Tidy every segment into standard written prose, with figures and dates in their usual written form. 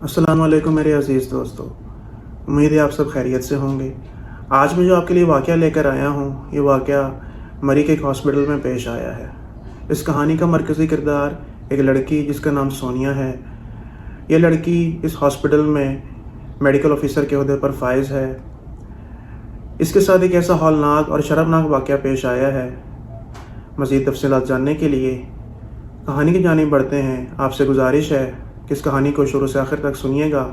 السلام علیکم میرے عزیز دوستو، امید ہے آپ سب خیریت سے ہوں گے۔ آج میں جو آپ کے لیے واقعہ لے کر آیا ہوں، یہ واقعہ مری کے ایک ہاسپٹل میں پیش آیا ہے۔ اس کہانی کا مرکزی کردار ایک لڑکی جس کا نام سونیا ہے۔ یہ لڑکی اس ہاسپٹل میں میڈیکل آفیسر کے عہدے پر فائز ہے۔ اس کے ساتھ ایک ایسا ہولناک اور شرمناک واقعہ پیش آیا ہے۔ مزید تفصیلات جاننے کے لیے کہانی کی جانب بڑھتے ہیں۔ آپ سے گزارش ہے کہ اس کہانی کو شروع سے آخر تک سنیے گا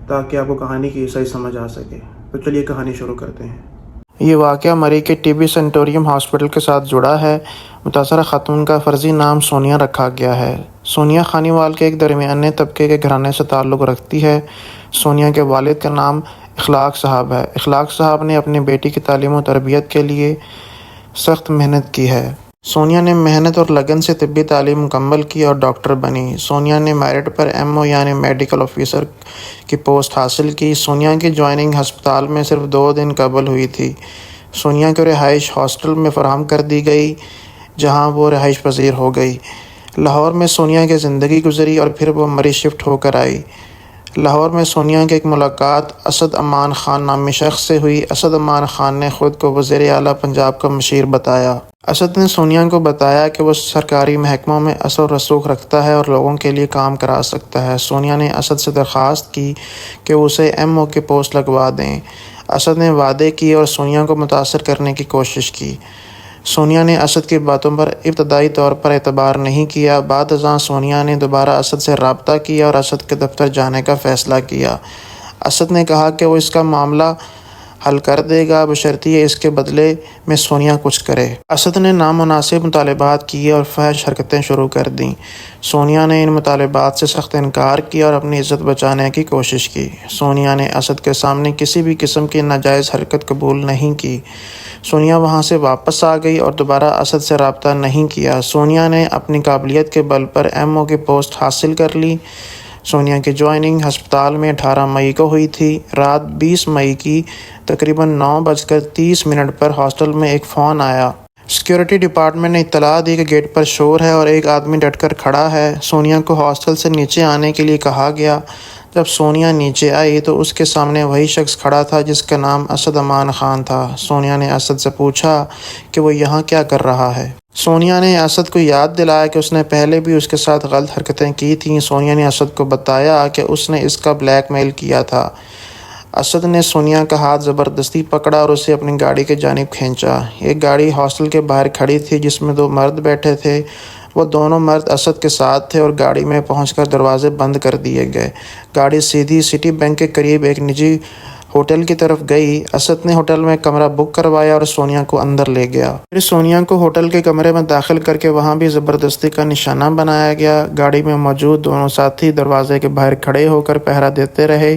تاکہ آپ کو کہانی کی صحیح سمجھ آ سکے۔ تو چلیے کہانی شروع کرتے ہیں۔ یہ واقعہ مری کے ٹی بی سینٹوریم ہاسپٹل کے ساتھ جڑا ہے۔ متاثرہ خاتون کا فرضی نام سونیا رکھا گیا ہے۔ سونیا خانیوال کے ایک درمیانے طبقے کے گھرانے سے تعلق رکھتی ہے۔ سونیا کے والد کا نام اخلاق صاحب ہے۔ اخلاق صاحب نے اپنی بیٹی کی تعلیم و تربیت کے لیے سخت محنت کی ہے۔ سونیا نے محنت اور لگن سے طبی تعلیم مکمل کی اور ڈاکٹر بنی۔ سونیا نے میرٹ پر MO یعنی میڈیکل آفیسر کی پوسٹ حاصل کی۔ سونیا کی جوائننگ ہسپتال میں صرف 2 دن قبل ہوئی تھی۔ سونیا کو رہائش ہاسٹل میں فراہم کر دی گئی جہاں وہ رہائش پذیر ہو گئی۔ لاہور میں سونیا کی زندگی گزری اور پھر وہ مری شفٹ ہو کر آئی۔ لاہور میں سونیا کی ایک ملاقات اسد امان خان نامی شخص سے ہوئی۔ اسد امان خان نے خود کو وزیر اعلیٰ پنجاب کا مشیر بتایا۔ اسد نے سونیا کو بتایا کہ وہ سرکاری محکموں میں اثر و رسوخ رکھتا ہے اور لوگوں کے لیے کام کرا سکتا ہے۔ سونیا نے اسد سے درخواست کی کہ وہ اسے MO کی پوسٹ لگوا دیں۔ اسد نے وعدے کیے اور سونیا کو متاثر کرنے کی کوشش کی۔ سونیا نے اسد کی باتوں پر ابتدائی طور پر اعتبار نہیں کیا۔ بعد ازاں سونیا نے دوبارہ اسد سے رابطہ کیا اور اسد کے دفتر جانے کا فیصلہ کیا۔ اسد نے کہا کہ وہ اس کا معاملہ حل کر دے گا بشرطیہ اس کے بدلے میں سونیا کچھ کرے۔ اسد نے نامناسب مطالبات کیے اور فحش حرکتیں شروع کر دیں۔ سونیا نے ان مطالبات سے سخت انکار کیا اور اپنی عزت بچانے کی کوشش کی۔ سونیا نے اسد کے سامنے کسی بھی قسم کی ناجائز حرکت قبول نہیں کی۔ سونیا وہاں سے واپس آ گئی اور دوبارہ اسد سے رابطہ نہیں کیا۔ سونیا نے اپنی قابلیت کے بل پر MO کی پوسٹ حاصل کر لی۔ سونیا کی جوائننگ ہسپتال میں 18 مئی کو ہوئی تھی۔ رات 20 مئی کی تقریباً 9:30 پر ہاسٹل میں ایک فون آیا۔ سیکیورٹی ڈپارٹمنٹ نے اطلاع دی کہ گیٹ پر شور ہے اور ایک آدمی ڈٹ کر کھڑا ہے۔ سونیا کو ہاسٹل سے نیچے آنے کے لیے کہا گیا۔ جب سونیا نیچے آئی تو اس کے سامنے وہی شخص کھڑا تھا جس کا نام اسد امان خان تھا۔ سونیا نے اسد سے پوچھا کہ وہ یہاں کیا کر رہا ہے۔ سونیا نے اسد کو یاد دلایا کہ اس نے پہلے بھی اس کے ساتھ غلط حرکتیں کی تھیں۔ سونیا نے اسد کو بتایا کہ اس نے اس کا بلیک میل کیا تھا۔ اسد نے سونیا کا ہاتھ زبردستی پکڑا اور اسے اپنی گاڑی کی جانب کھینچا۔ ایک گاڑی ہاسٹل کے باہر کھڑی تھی جس میں 2 مرد بیٹھے تھے۔ وہ دونوں مرد اسد کے ساتھ تھے اور گاڑی میں پہنچ کر دروازے بند کر دیے گئے۔ گاڑی سیدھی سٹی بینک کے قریب ایک نجی ہوٹل کی طرف گئی۔ اسد نے ہوٹل میں کمرہ بک کروایا اور سونیا کو اندر لے گیا۔ پھر سونیا کو ہوٹل کے کمرے میں داخل کر کے وہاں بھی زبردستی کا نشانہ بنایا گیا۔ گاڑی میں موجود دونوں ساتھی دروازے کے باہر کھڑے ہو کر پہرا دیتے رہے۔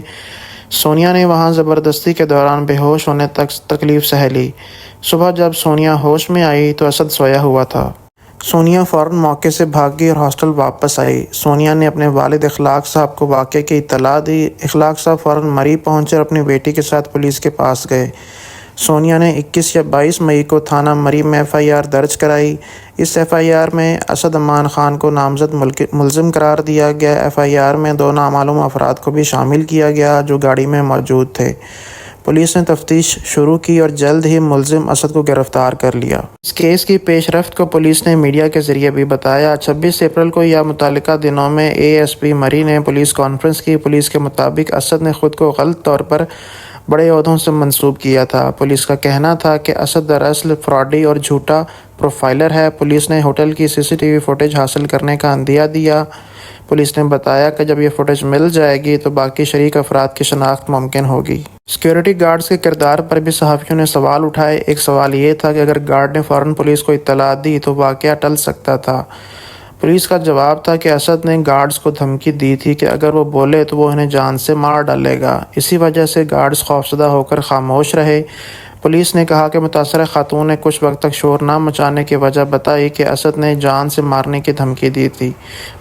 سونیا نے وہاں زبردستی کے دوران بے ہوش ہونے تک تکلیف سہہ لی۔ صبح جب سونیا ہوش میں آئی تو اسد سویا ہوا تھا۔ سونیا فوراً موقع سے بھاگ گئی اور ہاسٹل واپس آئی۔ سونیا نے اپنے والد اخلاق صاحب کو واقعے کی اطلاع دی۔ اخلاق صاحب فوراً مری پہنچے اور اپنی بیٹی کے ساتھ پولیس کے پاس گئے۔ سونیا نے 21 یا 22 مئی کو تھانہ مری میں FIR درج کرائی۔ اس FIR میں اسد امان خان کو نامزد ملزم قرار دیا گیا۔ FIR میں 2 نامعلوم افراد کو بھی شامل کیا گیا جو گاڑی میں موجود تھے۔ پولیس نے تفتیش شروع کی اور جلد ہی ملزم اسد کو گرفتار کر لیا۔ اس کیس کی پیش رفت کو پولیس نے میڈیا کے ذریعے بھی بتایا۔ 26 اپریل کو یا متعلقہ دنوں میں ASP مری نے پولیس کانفرنس کی۔ پولیس کے مطابق اسد نے خود کو غلط طور پر بڑے عہدوں سے منسوب کیا تھا۔ پولیس کا کہنا تھا کہ اسد دراصل فراڈی اور جھوٹا پروفائلر ہے۔ پولیس نے ہوٹل کی CCTV فوٹیج حاصل کرنے کا عندیہ دیا۔ پولیس نے بتایا کہ جب یہ فوٹیج مل جائے گی تو باقی شریک افراد کی شناخت ممکن ہوگی۔ سیکیورٹی گارڈز کے کردار پر بھی صحافیوں نے سوال اٹھائے۔ ایک سوال یہ تھا کہ اگر گارڈ نے فوراً پولیس کو اطلاع دی تو واقعہ ٹل سکتا تھا۔ پولیس کا جواب تھا کہ اسد نے گارڈز کو دھمکی دی تھی کہ اگر وہ بولے تو وہ انہیں جان سے مار ڈالے گا۔ اسی وجہ سے گارڈز خوفزدہ ہو کر خاموش رہے۔ پولیس نے کہا کہ متاثرہ خاتون نے کچھ وقت تک شور نہ مچانے کی وجہ بتائی کہ اسد نے جان سے مارنے کی دھمکی دی تھی۔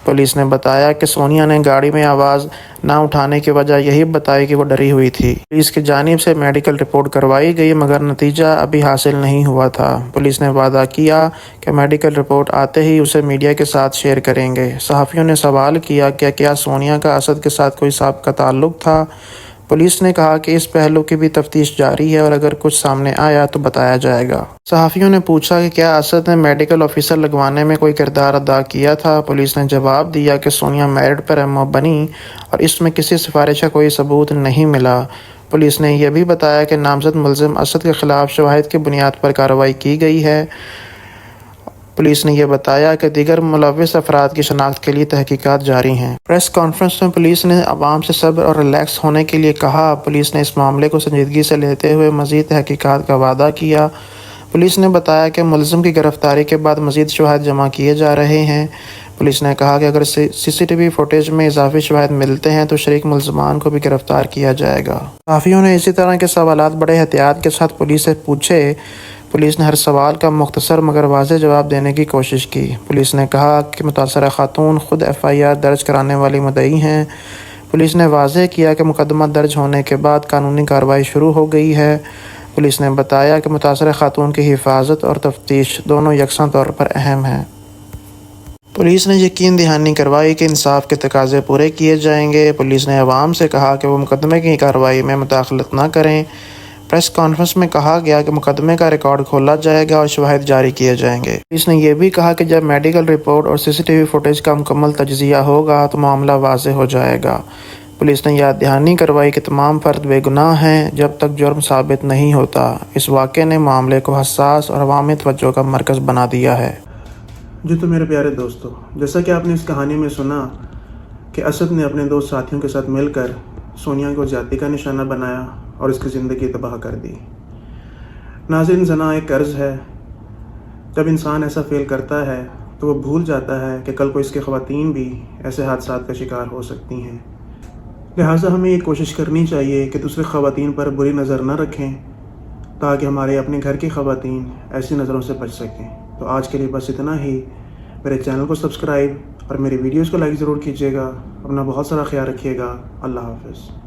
پولیس نے بتایا کہ سونیا نے گاڑی میں آواز نہ اٹھانے کی وجہ یہی بتائی کہ وہ ڈری ہوئی تھی۔ پولیس کی جانب سے میڈیکل رپورٹ کروائی گئی مگر نتیجہ ابھی حاصل نہیں ہوا تھا۔ پولیس نے وعدہ کیا کہ میڈیکل رپورٹ آتے ہی اسے میڈیا کے ساتھ شیئر کریں گے۔ صحافیوں نے سوال کیا کہ کیا سونیا کا اسد کے ساتھ کوئی سابقہ تعلق تھا؟ پولیس نے کہا کہ اس پہلو کی بھی تفتیش جاری ہے اور اگر کچھ سامنے آیا تو بتایا جائے گا۔ صحافیوں نے پوچھا کہ کیا اسد نے میڈیکل آفیسر لگوانے میں کوئی کردار ادا کیا تھا؟ پولیس نے جواب دیا کہ سونیا میرٹ پر MO بنی اور اس میں کسی سفارش کا کوئی ثبوت نہیں ملا۔ پولیس نے یہ بھی بتایا کہ نامزد ملزم اسد کے خلاف شواہد کی بنیاد پر کارروائی کی گئی ہے۔ پولیس نے یہ بتایا کہ دیگر ملوث افراد کی شناخت کے لیے تحقیقات جاری ہیں۔ پریس کانفرنس میں پولیس نے عوام سے صبر اور ریلیکس ہونے کے لیے کہا۔ پولیس نے اس معاملے کو سنجیدگی سے لیتے ہوئے مزید تحقیقات کا وعدہ کیا۔ پولیس نے بتایا کہ ملزم کی گرفتاری کے بعد مزید شواہد جمع کیے جا رہے ہیں۔ پولیس نے کہا کہ اگر CCTV فوٹیج میں اضافی شواہد ملتے ہیں تو شریک ملزمان کو بھی گرفتار کیا جائے گا۔ صحافیوں نے اسی طرح کے سوالات بڑے احتیاط کے ساتھ پولیس سے پوچھے۔ پولیس نے ہر سوال کا مختصر مگر واضح جواب دینے کی کوشش کی۔ پولیس نے کہا کہ متاثرہ خاتون خود FIR درج کرانے والی مدعی ہیں۔ پولیس نے واضح کیا کہ مقدمہ درج ہونے کے بعد قانونی کارروائی شروع ہو گئی ہے۔ پولیس نے بتایا کہ متاثرہ خاتون کی حفاظت اور تفتیش دونوں یکساں طور پر اہم ہیں۔ پولیس نے یقین دہانی کروائی کہ انصاف کے تقاضے پورے کیے جائیں گے۔ پولیس نے عوام سے کہا کہ وہ مقدمے کی کارروائی میں مداخلت نہ کریں۔ پریس کانفرنس میں کہا گیا کہ مقدمے کا ریکارڈ کھولا جائے گا اور شواہد جاری کیے جائیں گے۔ پولیس نے یہ بھی کہا کہ جب میڈیکل رپورٹ اور CCTV فوٹیج کا مکمل تجزیہ ہوگا تو معاملہ واضح ہو جائے گا۔ پولیس نے یاد دہانی کروائی کہ تمام فرد بے گناہ ہیں جب تک جرم ثابت نہیں ہوتا۔ اس واقعے نے معاملے کو حساس اور عوامی توجہ کا مرکز بنا دیا ہے۔ جی تو میرے پیارے دوستو، جیسا کہ آپ نے اس کہانی میں سنا کہ اسد نے اپنے دو ساتھیوں کے ساتھ مل کر سونیا کو زیادتی کا نشانہ بنایا اور اس کی زندگی تباہ کر دی۔ ناظرین، زنا ایک قرض ہے۔ جب انسان ایسا فیل کرتا ہے تو وہ بھول جاتا ہے کہ کل کو اس کی خواتین بھی ایسے حادثات کا شکار ہو سکتی ہیں۔ لہٰذا ہمیں یہ کوشش کرنی چاہیے کہ دوسرے خواتین پر بری نظر نہ رکھیں تاکہ ہمارے اپنے گھر کی خواتین ایسی نظروں سے بچ سکیں۔ تو آج کے لیے بس اتنا ہی۔ میرے چینل کو سبسکرائب اور میری ویڈیوز کو لائک ضرور کیجیے گا۔ اپنا بہت سارا خیال رکھیے گا۔ اللہ حافظ۔